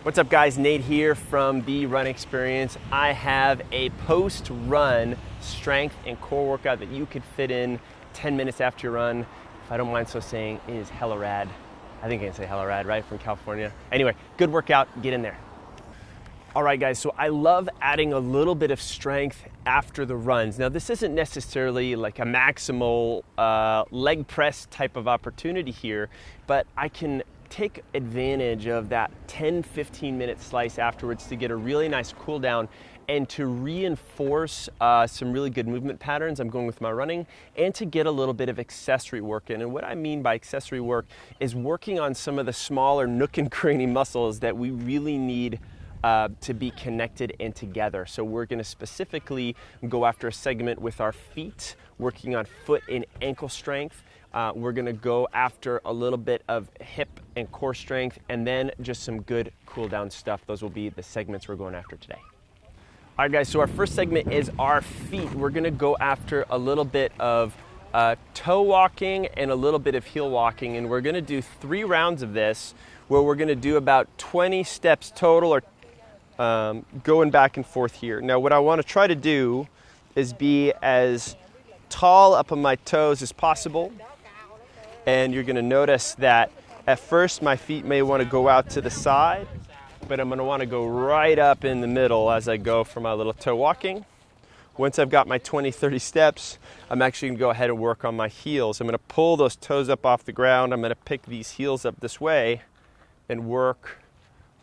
What's up guys, Nate here from The Run Experience. I have a post-run strength and core workout that you could fit in 10 minutes after your run. If I don't mind so saying, it is hella rad. I think I can say hella rad, right, from California. Anyway, good workout, get in there. All right guys, so I love adding a little bit of strength after the runs. Now this isn't necessarily like a maximal leg press type of opportunity here, but I can take advantage of that 10-15 minute slice afterwards to get a really nice cool down and to reinforce some really good movement patterns I'm going with my running, and to get a little bit of accessory work in. And what I mean by accessory work is working on some of the smaller nook and cranny muscles that we really need to be connected and together. So we're going to specifically go after a segment with our feet, working on foot and ankle strength. We're going to go after a little bit of hip and core strength, and then just some good cool down stuff. Those will be the segments we're going after today. All right guys, so our first segment is our feet. We're going to go after a little bit of toe walking and a little bit of heel walking, and we're going to do 3 rounds of this where we're going to do about 20 steps total, or going back and forth here. Now what I want to try to do is be as tall up on my toes as possible, and you're going to notice that at first my feet may want to go out to the side, but I'm going to want to go right up in the middle as I go for my little toe walking. Once I've got my 20-30 steps, I'm actually going to go ahead and work on my heels. I'm going to pull those toes up off the ground. I'm going to pick these heels up this way and work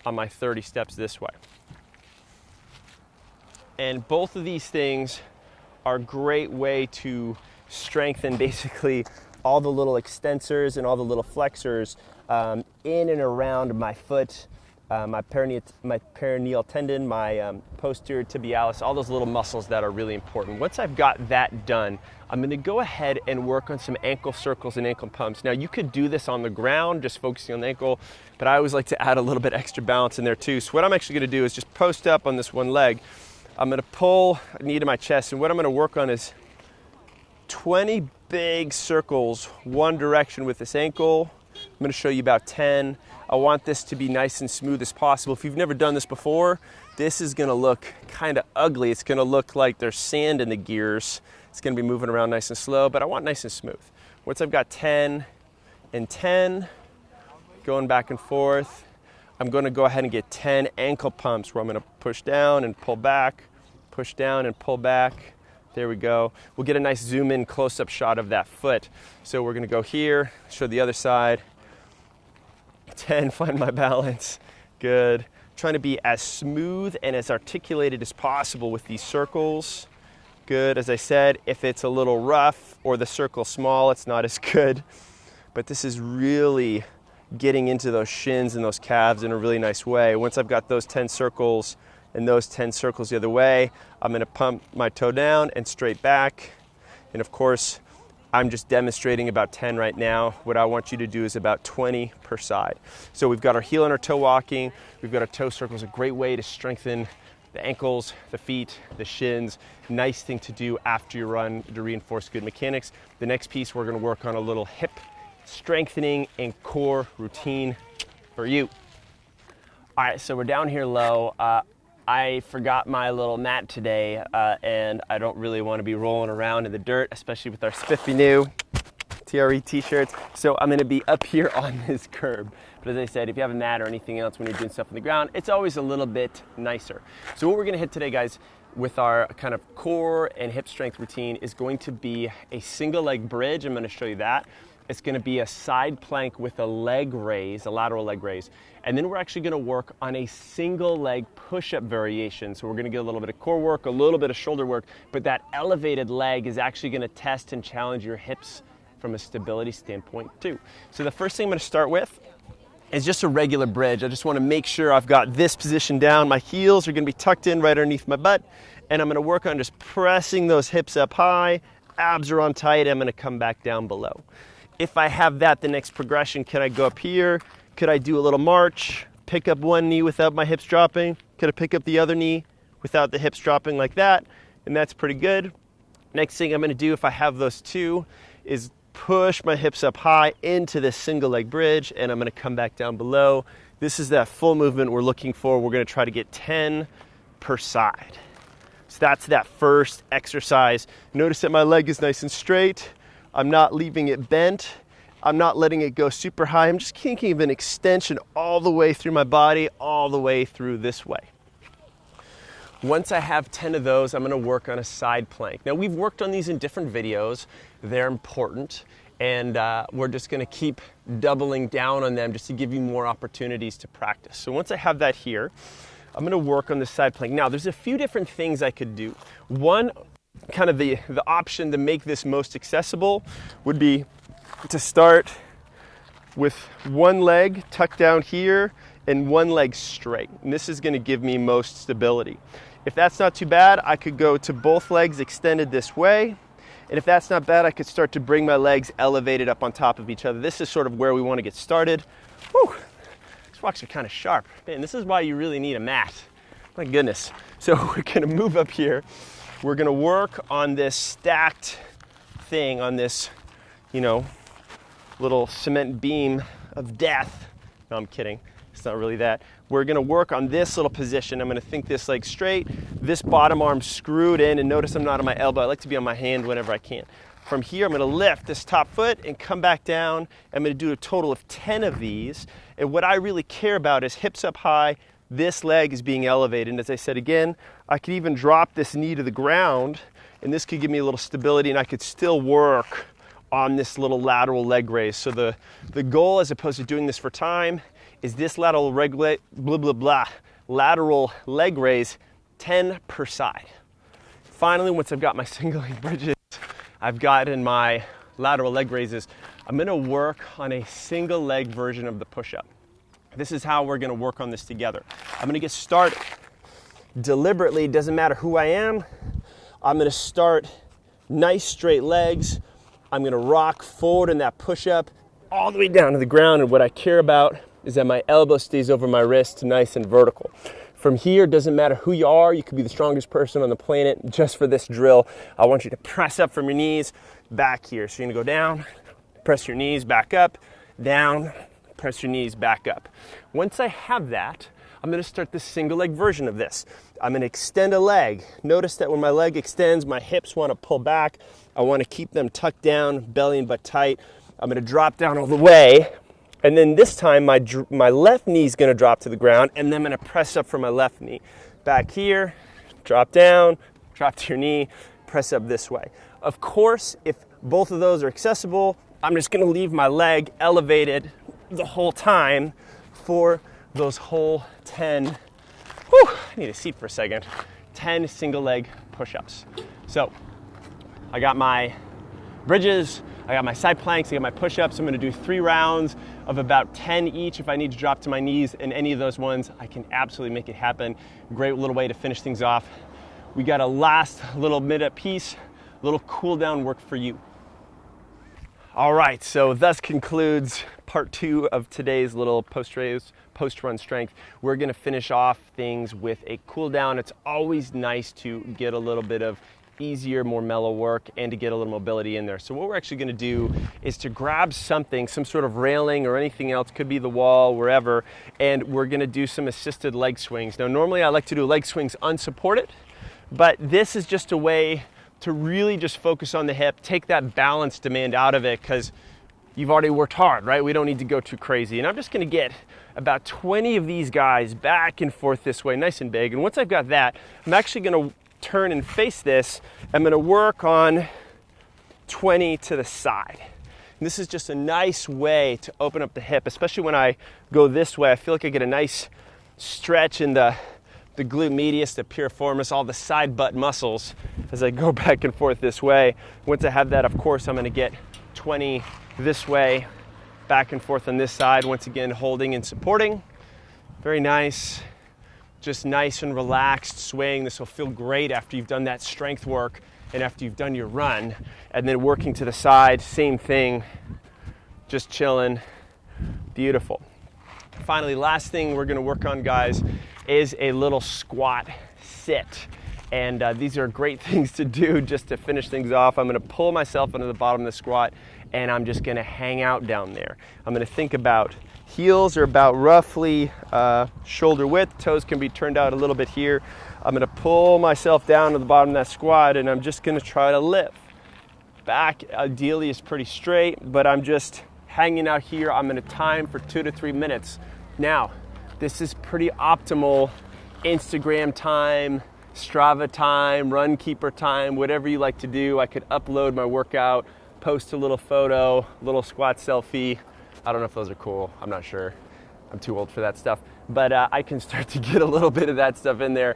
on my 30 steps this way. And both of these things are a great way to strengthen basically all the little extensors and all the little flexors in and around my foot, my peroneal tendon, my posterior tibialis, all those little muscles that are really important. Once I've got that done, I'm going to go ahead and work on some ankle circles and ankle pumps. Now you could do this on the ground, just focusing on the ankle, but I always like to add a little bit extra balance in there too. So what I'm actually going to do is just post up on this one leg. I'm going to pull a knee to my chest, and what I'm going to work on is 20 big circles one direction with this ankle. I'm going to show you about 10. I want this to be nice and smooth as possible. If you've never done this before, this is going to look kind of ugly. It's going to look like there's sand in the gears. It's going to be moving around nice and slow, but I want nice and smooth. Once I've got 10 and 10 going back and forth, I'm going to go ahead and get 10 ankle pumps where I'm going to push down and pull back, push down and pull back. There we go. We'll get a nice zoom in close-up shot of that foot. So we're going to go here, show the other side. 10, find my balance. Good. Trying to be as smooth and as articulated as possible with these circles. Good. As I said, if it's a little rough or the circle small, it's not as good. But this is really getting into those shins and those calves in a really nice way. Once I've got those 10 circles and those 10 circles the other way, I'm going to pump my toe down and straight back. And of course, I'm just demonstrating about 10 right now. What I want you to do is about 20 per side. So we've got our heel and our toe walking. We've got our toe circles, a great way to strengthen the ankles, the feet, the shins. Nice thing to do after you run to reinforce good mechanics. The next piece, we're going to work on a little hip strengthening and core routine for you. All right, so we're down here low. I forgot my little mat today, and I don't really want to be rolling around in the dirt, especially with our spiffy new TRE t-shirts. So I'm going to be up here on this curb. But as I said, if you have a mat or anything else when you're doing stuff on the ground, it's always a little bit nicer. So what we're going to hit today, guys, with our kind of core and hip strength routine is going to be a single leg bridge. I'm going to show you that. It's going to be a side plank with a leg raise, a lateral leg raise. And then we're actually going to work on a single leg push-up variation. So we're going to get a little bit of core work, a little bit of shoulder work, but that elevated leg is actually going to test and challenge your hips from a stability standpoint too. So the first thing I'm going to start with is just a regular bridge. I just want to make sure I've got this position down. My heels are going to be tucked in right underneath my butt, and I'm going to work on just pressing those hips up high. Abs are on tight. I'm going to come back down below. If I have that, the next progression, can I go up here? Could I do a little march, pick up one knee without my hips dropping? Could I pick up the other knee without the hips dropping like that? And that's pretty good. Next thing I'm going to do, if I have those two, is push my hips up high into this single leg bridge, and I'm going to come back down below, This is that full movement we're looking for. We're gonna try to get 10 per side. So that's that first exercise. Notice that my leg is nice and straight. I'm not leaving it bent. I'm not letting it go super high. I'm just kinking of an extension all the way through my body, all the way through this way. Once I have 10 of those, I'm gonna work on a side plank. Now, we've worked on these in different videos. They're important, and we're just gonna keep doubling down on them just to give you more opportunities to practice. So once I have that here, I'm gonna work on the side plank. Now, there's a few different things I could do. One, kind of the option to make this most accessible would be to start with one leg tucked down here and one leg straight. And this is gonna give me most stability. If that's not too bad, I could go to both legs extended this way. And if that's not bad, I could start to bring my legs elevated up on top of each other. This is sort of where we want to get started. Whew, these rocks are kind of sharp. Man, this is why you really need a mat. My goodness. So we're gonna move up here. We're gonna work on this stacked thing, on this, little cement beam of death. No, I'm kidding. It's not really that. We're gonna work on this little position. I'm gonna think this leg straight, this bottom arm screwed in, and notice I'm not on my elbow. I like to be on my hand whenever I can. From here, I'm gonna lift this top foot and come back down. I'm gonna do a total of 10 of these. And what I really care about is hips up high, this leg is being elevated. And as I said again, I could even drop this knee to the ground, and this could give me a little stability, and I could still work on this little lateral leg raise. So the goal, as opposed to doing this for time, is this lateral lateral leg raise 10 per side. Finally, once I've got my single leg bridges, I've gotten my lateral leg raises, I'm gonna work on a single leg version of the push-up. This is how we're gonna work on this together. I'm gonna get started. Deliberately, it doesn't matter who I am, I'm gonna start nice straight legs. I'm gonna rock forward in that push-up all the way down to the ground, and what I care about is that my elbow stays over my wrist, nice and vertical. From here, it doesn't matter who you are, you could be the strongest person on the planet. Just for this drill, I want you to press up from your knees, back here. So you're gonna go down, press your knees, back up, down, press your knees, back up. Once I have that, I'm gonna start the single leg version of this. I'm gonna extend a leg. Notice that when my leg extends, my hips wanna pull back. I wanna keep them tucked down, belly and butt tight. I'm gonna drop down all the way. And then this time, my left knee is gonna drop to the ground, and then I'm gonna press up from my left knee. Back here, drop down, drop to your knee, press up this way. Of course, if both of those are accessible, I'm just gonna leave my leg elevated the whole time for those whole 10, I need a seat for a second, 10 single leg push-ups. So, I got my bridges, I got my side planks, I got my push-ups. I'm gonna do 3 rounds of about 10 each. If I need to drop to my knees in any of those ones, I can absolutely make it happen. Great little way to finish things off. We got a last little mid-up piece, a little cool down work for you. All right, so thus concludes part 2 of today's little post-run strength. We're gonna finish off things with a cool down. It's always nice to get a little bit of easier, more mellow work and to get a little mobility in there. So what we're actually gonna do is to grab something, some sort of railing or anything else, could be the wall, wherever, and we're gonna do some assisted leg swings. Now, normally I like to do leg swings unsupported, but this is just a way to really just focus on the hip, take that balance demand out of it, because you've already worked hard, right? We don't need to go too crazy. And I'm just gonna get about 20 of these guys back and forth this way, nice and big. And once I've got that, I'm actually gonna turn and face this. I'm gonna work on 20 to the side. And this is just a nice way to open up the hip, especially when I go this way. I feel like I get a nice stretch in the glute medius, the piriformis, all the side butt muscles as I go back and forth this way. Once I have that, of course, I'm gonna get 20 this way, back and forth on this side. Once again, holding and supporting. Very nice. Just nice and relaxed swaying. This will feel great after you've done that strength work and after you've done your run. And then working to the side, same thing, just chilling. Beautiful. Finally, last thing we're gonna work on, guys, is a little squat sit. And these are great things to do just to finish things off. I'm gonna pull myself into the bottom of the squat, and I'm just gonna hang out down there. I'm gonna think about heels are about roughly shoulder width, toes can be turned out a little bit here. I'm gonna pull myself down to the bottom of that squat, and I'm just gonna try to lift. Back ideally is pretty straight, but I'm just hanging out here. I'm gonna time for 2 to 3 minutes. Now, this is pretty optimal Instagram time, Strava time, Runkeeper time, whatever you like to do. I could upload my workout, post a little photo, little squat selfie. I don't know if those are cool, I'm not sure. I'm too old for that stuff. But I can start to get a little bit of that stuff in there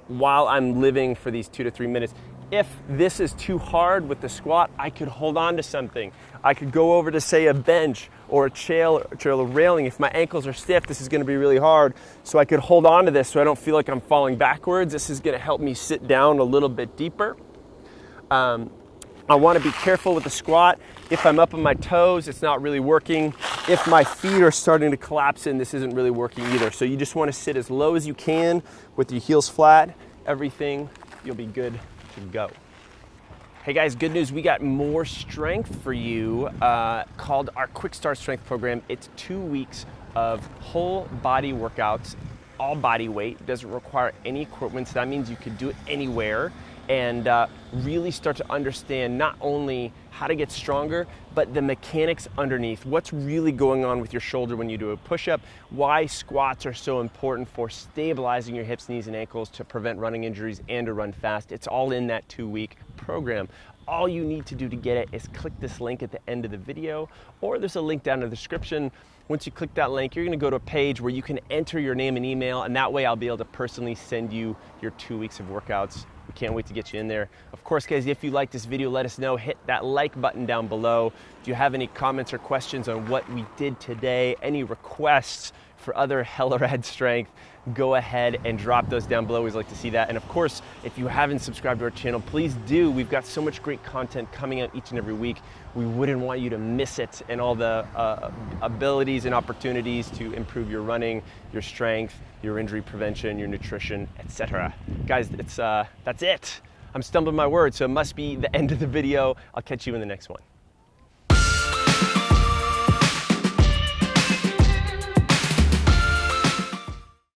while I'm living for these 2 to 3 minutes. If this is too hard with the squat, I could hold on to something. I could go over to, say, a bench or a chair railing. If my ankles are stiff, this is gonna be really hard. So I could hold on to this so I don't feel like I'm falling backwards. This is gonna help me sit down a little bit deeper. I wanna be careful with the squat. If I'm up on my toes, it's not really working. If my feet are starting to collapse in, this isn't really working either. So you just wanna sit as low as you can with your heels flat. Everything, you'll be good to go. Hey guys, good news. We got more strength for you called our Quick Start Strength Program. It's 2 weeks of whole body workouts, all body weight. Doesn't require any equipment, so that means you could do it anywhere and really start to understand not only how to get stronger, but the mechanics underneath. What's really going on with your shoulder when you do a push-up, why squats are so important for stabilizing your hips, knees, and ankles to prevent running injuries and to run fast. It's all in that 2-week program. All you need to do to get it is click this link at the end of the video, or there's a link down in the description. Once you click that link, you're gonna go to a page where you can enter your name and email, and that way I'll be able to personally send you your 2 weeks of workouts. We can't wait to get you in there. Of course, guys, if you like this video, let us know. Hit that like button down below. Do you have any comments or questions on what we did today? Any requests for other hella rad strength? Go ahead and drop those down below. We always like to see that. And of course, if you haven't subscribed to our channel, please do. We've got so much great content coming out each and every week. We wouldn't want you to miss it, and all the abilities and opportunities to improve your running, your strength, your injury prevention, your nutrition, etc. Guys, that's it. I'm stumbling my words, so it must be the end of the video. I'll catch you in the next one.